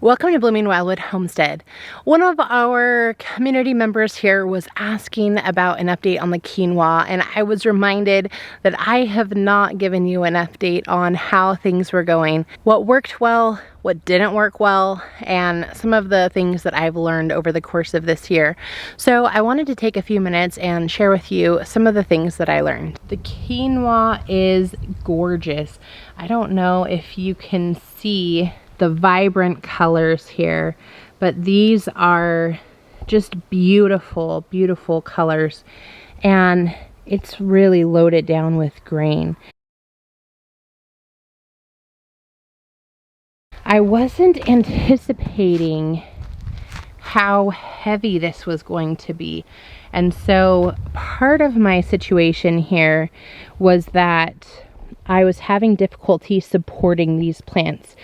Welcome to Blooming Wildwood Homestead. One of our community members here was asking about an update on the quinoa, and I was reminded that I have not given you an update on how things were going, what worked well, what didn't work well, and some of the things that I've learned over the course of this year. So I wanted to take a few minutes and share with you some of the things that I learned. The quinoa is gorgeous. I don't know if you can see the vibrant colors here, but these are just beautiful, beautiful colors, and it's really loaded down with grain. I wasn't anticipating how heavy this was going to be, and so part of my situation here was that I was having difficulty supporting these plants.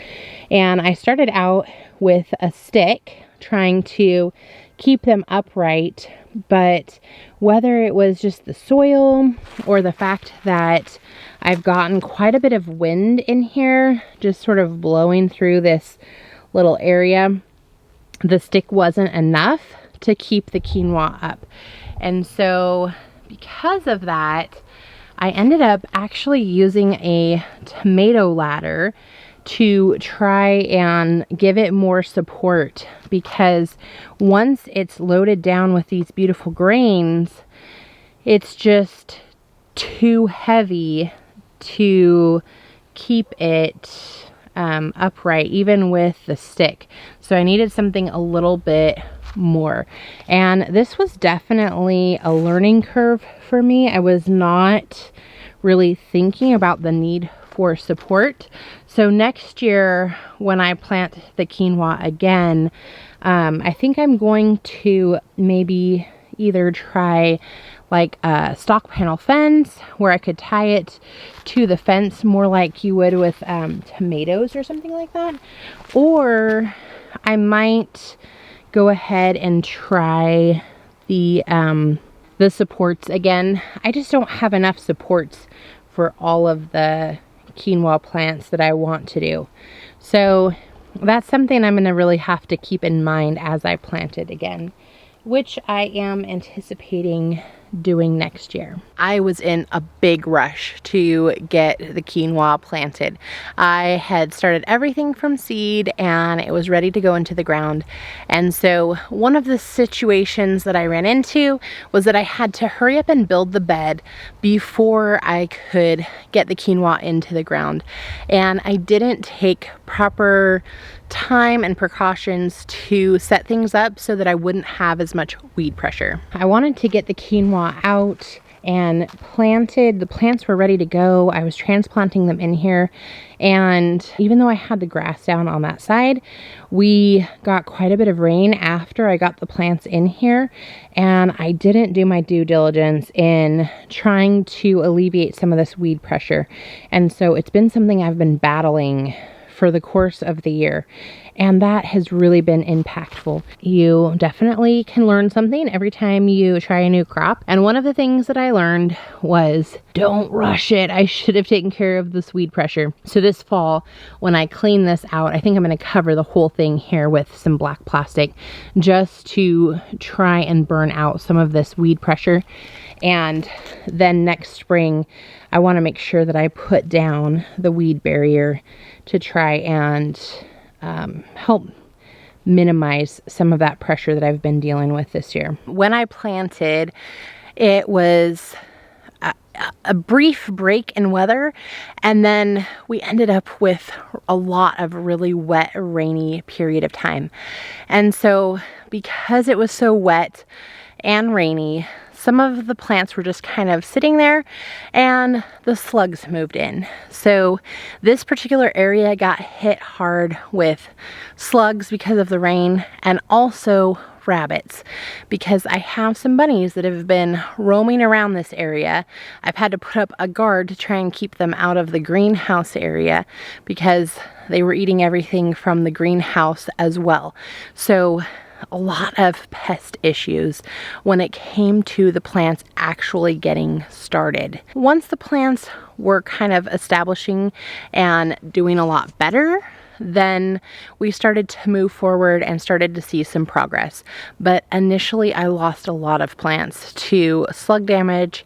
And I started out with a stick trying to keep them upright, but whether it was just the soil or the fact that I've gotten quite a bit of wind in here, just sort of blowing through this little area, the stick wasn't enough to keep the quinoa up. And so because of that, I ended up actually using a tomato ladder to try and give it more support, because once it's loaded down with these beautiful grains, it's just too heavy to keep it upright, even with the stick. So I needed something a little bit more, and this was definitely a learning curve for me. I was not really thinking about the need for support. So next year when I plant the quinoa again, I think I'm going to maybe either try like a stock panel fence where I could tie it to the fence more like you would with tomatoes or something like that, or I might go ahead and try the supports again. I just don't have enough supports for all of the quinoa plants that I want to do. So that's something I'm going to really have to keep in mind as I plant it again, which I am anticipating doing next year. I was in a big rush to get the quinoa planted. I had started everything from seed and it was ready to go into the ground. And so one of the situations that I ran into was that I had to hurry up and build the bed before I could get the quinoa into the ground. And I didn't take proper time and precautions to set things up so that I wouldn't have as much weed pressure. I wanted to get the quinoa out and planted. The plants were ready to go. I was transplanting them in here, and even though I had the grass down on that side, we got quite a bit of rain after I got the plants in here, and I didn't do my due diligence in trying to alleviate some of this weed pressure. And so it's been something I've been battling for the course of the year, and that has really been impactful. You definitely can learn something every time you try a new crop, and one of the things that I learned was don't rush it. I should have taken care of this weed pressure. So this fall, when I clean this out, I think I'm going to cover the whole thing here with some black plastic just to try and burn out some of this weed pressure. And then next spring, I want to make sure that I put down the weed barrier to try and help minimize some of that pressure that I've been dealing with this year. When I planted, it was a brief break in weather, and then we ended up with a lot of really wet, rainy period of time. And so because it was so wet and rainy, some of the plants were just kind of sitting there and the slugs moved in. So this particular area got hit hard with slugs because of the rain, and also rabbits, because I have some bunnies that have been roaming around this area. I've had to put up a guard to try and keep them out of the greenhouse area because they were eating everything from the greenhouse as well. So a lot of pest issues when it came to the plants actually getting started. Once the plants were kind of establishing and doing a lot better, then we started to move forward and started to see some progress. But initially I lost a lot of plants to slug damage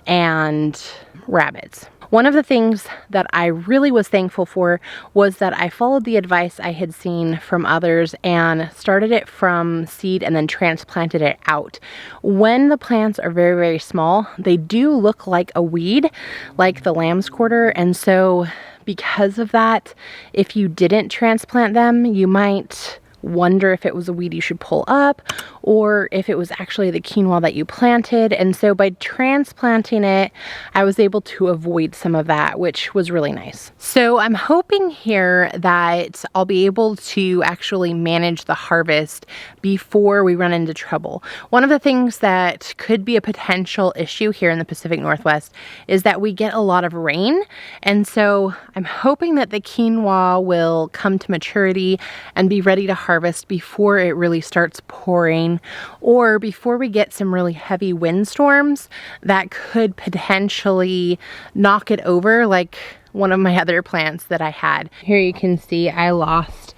and rabbits. One of the things that I really was thankful for was that I followed the advice I had seen from others and started it from seed and then transplanted it out. When the plants are very, very small, they do look like a weed, like the lamb's quarter, and so because of that, if you didn't transplant them, you might wonder if it was a weed you should pull up or if it was actually the quinoa that you planted. And so by transplanting it, I was able to avoid some of that, which was really nice. So I'm hoping here that I'll be able to actually manage the harvest before we run into trouble. One of the things that could be a potential issue here in the Pacific Northwest is that we get a lot of rain. And so I'm hoping that the quinoa will come to maturity and be ready to harvest before it really starts pouring, or before we get some really heavy windstorms that could potentially knock it over, like one of my other plants that I had. Here you can see I lost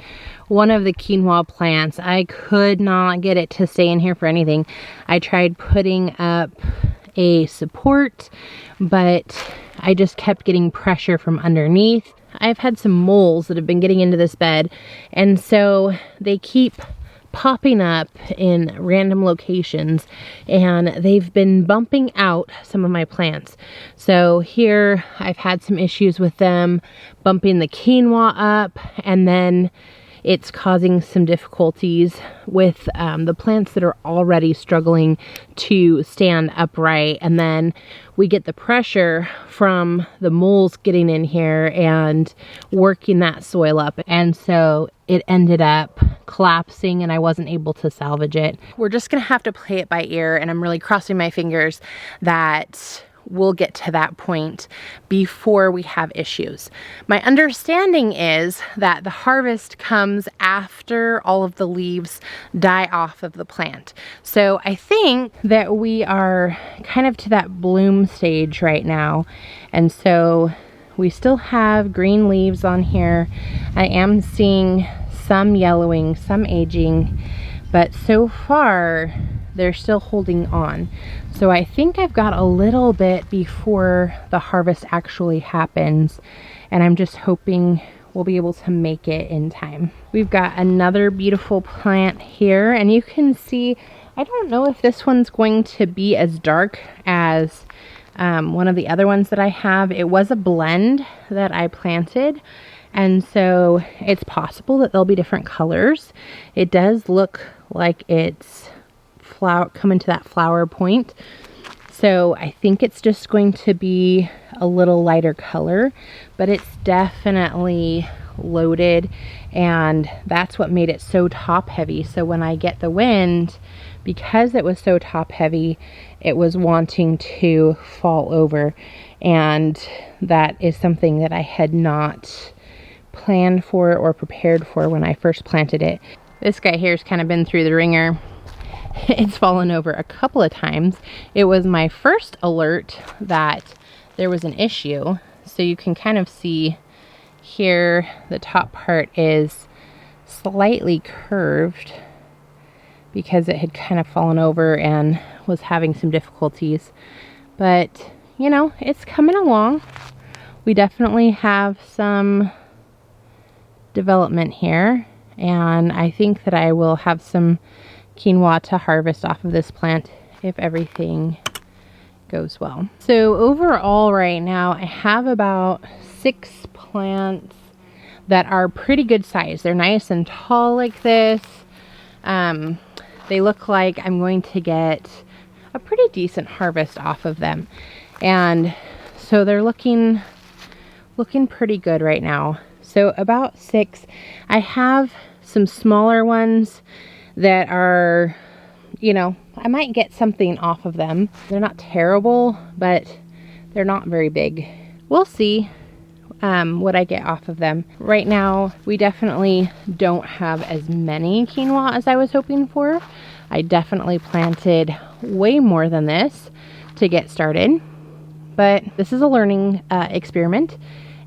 one of the quinoa plants. I could not get it to stay in here for anything. I tried putting up a support, but I just kept getting pressure from underneath. I've had some moles that have been getting into this bed, and so they keep popping up in random locations, and they've been bumping out some of my plants. So here I've had some issues with them bumping the quinoa up, and then it's causing some difficulties with the plants that are already struggling to stand upright. And then we get the pressure from the moles getting in here and working that soil up. And so it ended up collapsing and I wasn't able to salvage it. We're just gonna have to play it by ear, and I'm really crossing my fingers that we'll get to that point before we have issues. My understanding is that the harvest comes after all of the leaves die off of the plant. So I think that we are kind of to that bloom stage right now. And so we still have green leaves on here. I am seeing some yellowing, some aging, but so far they're still holding on. So I think I've got a little bit before the harvest actually happens, and I'm just hoping we'll be able to make it in time. We've got another beautiful plant here, and you can see, I don't know if this one's going to be as dark as one of the other ones that I have. It was a blend that I planted, and so it's possible that there'll be different colors. It does look like it's coming to that flower point. So I think it's just going to be a little lighter color, but it's definitely loaded, and that's what made it so top heavy. So when I get the wind, because it was so top heavy, it was wanting to fall over, and that is something that I had not planned for or prepared for when I first planted it. This guy here has kind of been through the ringer. It's fallen over a couple of times. It was my first alert that there was an issue. So you can kind of see here the top part is slightly curved because it had kind of fallen over and was having some difficulties. But, you know, it's coming along. We definitely have some development here, and I think that I will have some quinoa to harvest off of this plant if everything goes well. So overall right now I have about 6 plants that are pretty good size. They're nice and tall like this. They look like I'm going to get a pretty decent harvest off of them, and so they're looking pretty good right now. So about 6. I have some smaller ones that are, you know, I might get something off of them. They're not terrible, but they're not very big. We'll see what I get off of them. Right now, we definitely don't have as many quinoa as I was hoping for. I definitely planted way more than this to get started, but this is a learning experiment,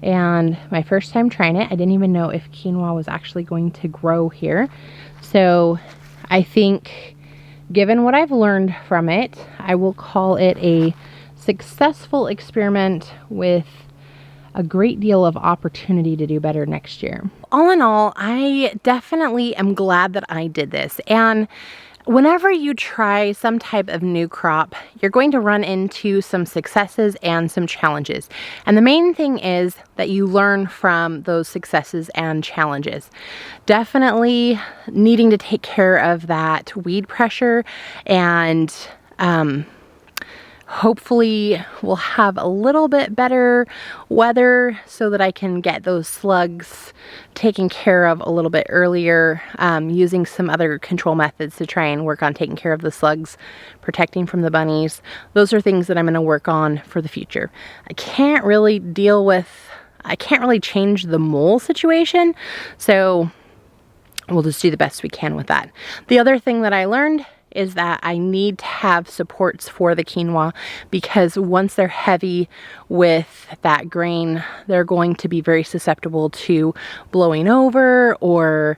And my first time trying it, I didn't even know if quinoa was actually going to grow here. So I think, given what I've learned from it, I will call it a successful experiment with a great deal of opportunity to do better next year. All in all, I definitely am glad that I did this. And whenever you try some type of new crop, you're going to run into some successes and some challenges. And the main thing is that you learn from those successes and challenges. Definitely needing to take care of that weed pressure, and hopefully we'll have a little bit better weather so that I can get those slugs taken care of a little bit earlier, using some other control methods to try and work on taking care of the slugs, protecting from the bunnies. Those are things that I'm going to work on for the future. I can't really change the mole situation, so we'll just do the best we can with that. The other thing that I learned is that I need to have supports for the quinoa, because once they're heavy with that grain, they're going to be very susceptible to blowing over or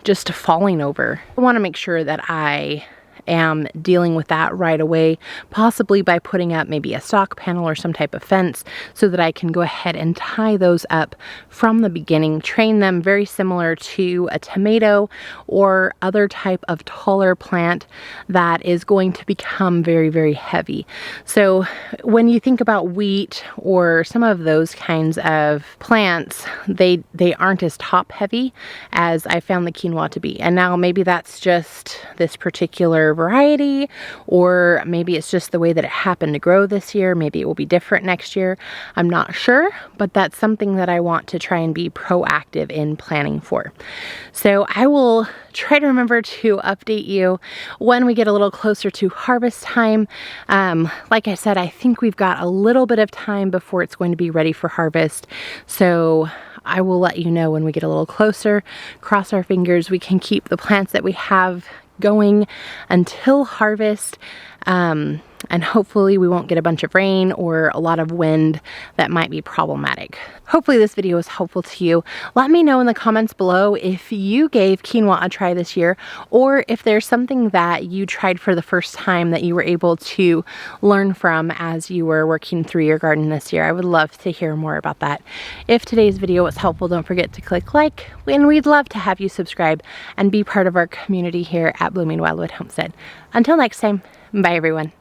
just falling over. I want to make sure that I am dealing with that right away, possibly by putting up maybe a stock panel or some type of fence, so that I can go ahead and tie those up from the beginning, train them very similar to a tomato or other type of taller plant that is going to become very, very heavy. So when you think about wheat or some of those kinds of plants, they aren't as top heavy as I found the quinoa to be. And now maybe that's just this particular variety, or maybe it's just the way that it happened to grow this year. Maybe it will be different next year. I'm not sure, but that's something that I want to try and be proactive in planning for. So I will try to remember to update you when we get a little closer to harvest time. Like I said, I think we've got a little bit of time before it's going to be ready for harvest. So I will let you know when we get a little closer. Cross our fingers we can keep the plants that we have going until harvest, and hopefully we won't get a bunch of rain or a lot of wind that might be problematic. Hopefully this video was helpful to you. Let me know in the comments below if you gave quinoa a try this year, or if there's something that you tried for the first time that you were able to learn from as you were working through your garden this year. I would love to hear more about that. If today's video was helpful, don't forget to click like, and we'd love to have you subscribe and be part of our community here at Blooming Wildwood Homestead. Until next time, bye everyone.